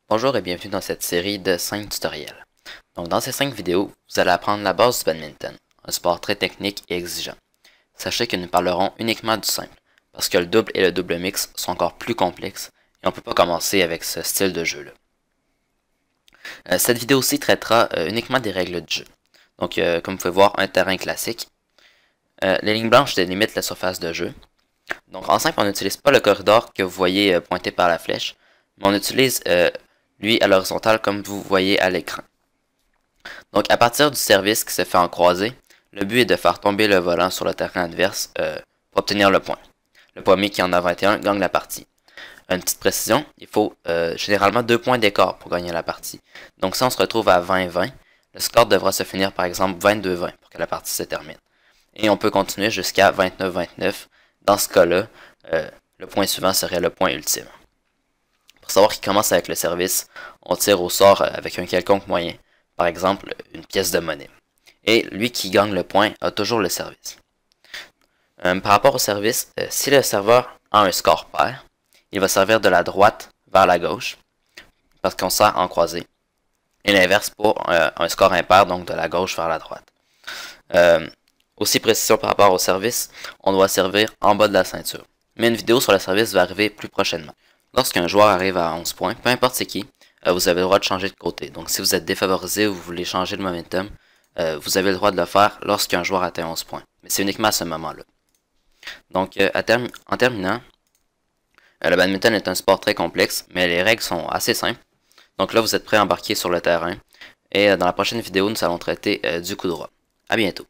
Bonjour et bienvenue dans cette série de 5 tutoriels. Donc dans ces 5 vidéos, vous allez apprendre la base du badminton, un sport très technique et exigeant. Sachez que nous parlerons uniquement du simple, parce que le double et le double mix sont encore plus complexes et on ne peut pas commencer avec ce style de jeu-là. Cette vidéo-ci traitera uniquement des règles du jeu. Donc comme vous pouvez voir, un terrain classique. Les lignes blanches délimitent la surface de jeu. Donc en simple, on n'utilise pas le corridor que vous voyez pointé par la flèche, mais on utilise lui à l'horizontale comme vous voyez à l'écran. Donc à partir du service qui se fait en croisée, le but est de faire tomber le volant sur le terrain adverse pour obtenir le point. Le premier qui en a 21 gagne la partie. Une petite précision, il faut généralement 2 points d'écart pour gagner la partie. Donc si on se retrouve à 20-20, le score devra se finir par exemple 22-20 pour que la partie se termine. Et on peut continuer jusqu'à 29-29. Dans ce cas-là, le point suivant serait le point ultime. Pour savoir qui commence avec le service, on tire au sort avec un quelconque moyen, par exemple une pièce de monnaie. Et lui qui gagne le point a toujours le service. Par rapport au service, si le serveur a un score pair, il va servir de la droite vers la gauche, parce qu'on sert en croisée. Et l'inverse pour un score impair, donc de la gauche vers la droite. Aussi précision par rapport au service, on doit servir en bas de la ceinture. Mais une vidéo sur le service va arriver plus prochainement. Lorsqu'un joueur arrive à 11 points, peu importe c'est qui, vous avez le droit de changer de côté. Donc si vous êtes défavorisé ou vous voulez changer le momentum, vous avez le droit de le faire lorsqu'un joueur atteint 11 points. Mais c'est uniquement à ce moment-là. Donc en terminant, le badminton est un sport très complexe, mais les règles sont assez simples. Donc là, vous êtes prêt à embarquer sur le terrain. Et dans la prochaine vidéo, nous allons traiter du coup droit. À bientôt.